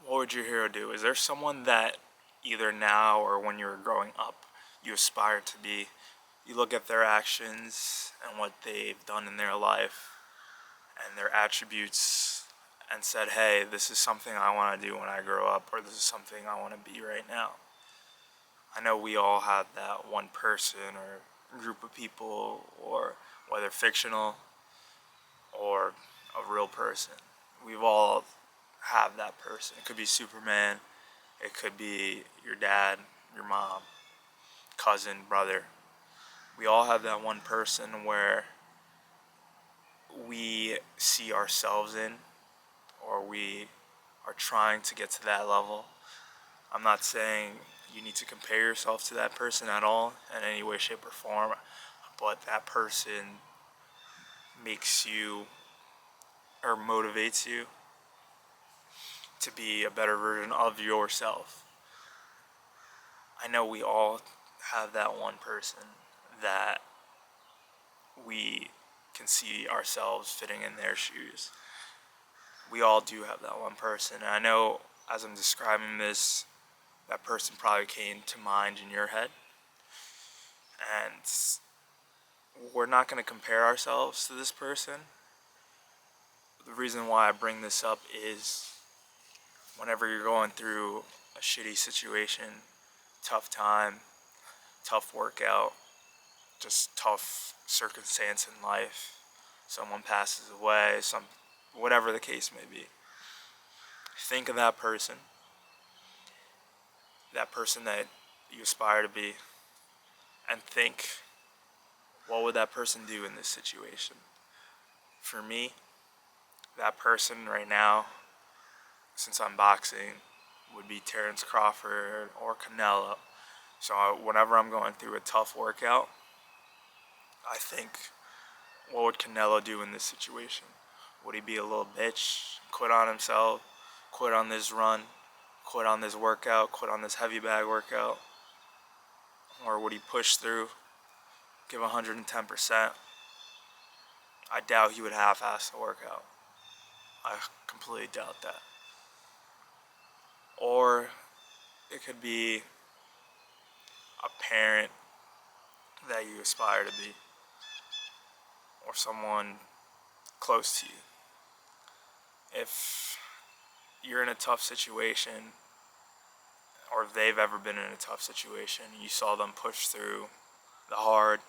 what would your hero do? Is there someone that either now or when you were growing up you aspire to be? You look at their actions and what they've done in their life and their attributes and said, hey, this is something I want to do when I grow up, or this is something I want to be right now. I know we all have that one person or group of people, or whether fictional or a real person. We've all have that person. It could be Superman, it could be your dad, your mom, cousin, brother. We all have that one person where we see ourselves in, or we are trying to get to that level. I'm not saying you need to compare yourself to that person at all in any way, shape, or form, but that person makes you or motivates you to be a better version of yourself. I know we all have that one person that we can see ourselves fitting in their shoes. We all do have that one person. And I know as I'm describing this, that person probably came to mind in your head. And we're not going to compare ourselves to this person. The reason why I bring this up is whenever you're going through a shitty situation, tough time, tough workout, just tough circumstance in life, someone passes away, whatever the case may be, think of that person that you aspire to be, and think, what would that person do in this situation? For me, that person right now, since I'm boxing, would be Terrence Crawford or Canelo. So whenever I'm going through a tough workout, I think, what would Canelo do in this situation? Would he be a little bitch, quit on himself, quit on this run, quit on this workout, quit on this heavy bag workout? Or would he push through, give 110%? I doubt he would half-ass the workout. I completely doubt that. Or it could be a parent that you aspire to be, or someone close to you. If you're in a tough situation, or if they've ever been in a tough situation, you saw them push through the hard.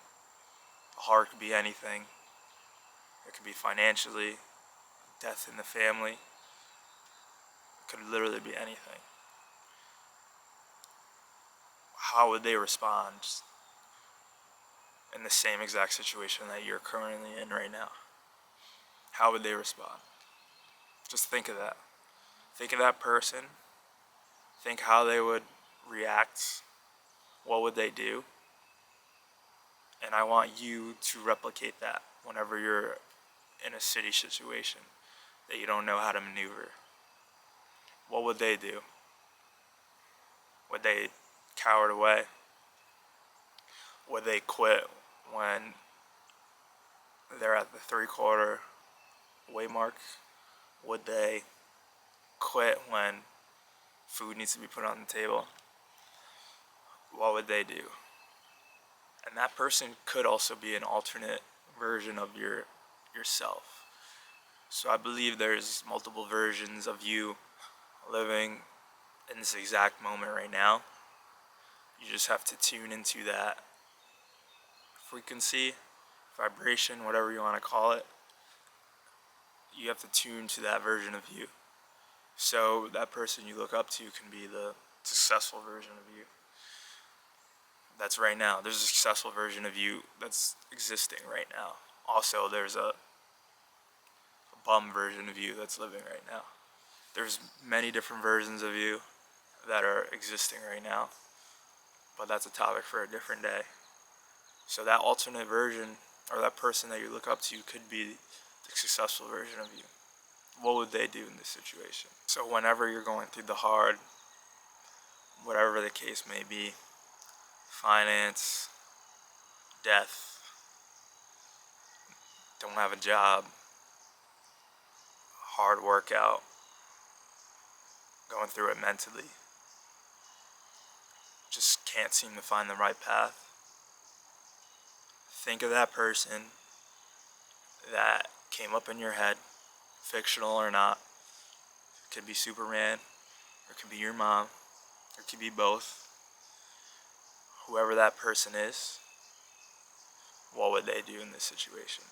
The hard could be anything. It could be financially, death in the family. It could literally be anything. How would they respond in the same exact situation that you're currently in right now? How would they respond? Just think of that. Think of that person. Think how they would react. What would they do? And I want you to replicate that whenever you're in a city situation that you don't know how to maneuver. What would they do? Would they cower away? Would they quit when they're at the 3/4 way mark? Would they quit when food needs to be put on the table? What would they do? And that person could also be an alternate version of yourself. So I believe there's multiple versions of you living in this exact moment right now. You just have to tune into that frequency, vibration, whatever you want to call it. You have to tune to that version of you. So that person you look up to can be the successful version of you. That's right now. There's a successful version of you that's existing right now. Also, there's a bum version of you that's living right now. There's many different versions of you that are existing right now, but that's a topic for a different day. So that alternate version, or that person that you look up to, could be the successful version of you. What would they do in this situation? So whenever you're going through the hard, whatever the case may be, finance, death, don't have a job, hard workout, going through it mentally, just can't seem to find the right path. Think of that person that came up in your head, fictional or not. It could be Superman, or it could be your mom, or it could be both. Whoever that person is, what would they do in this situation?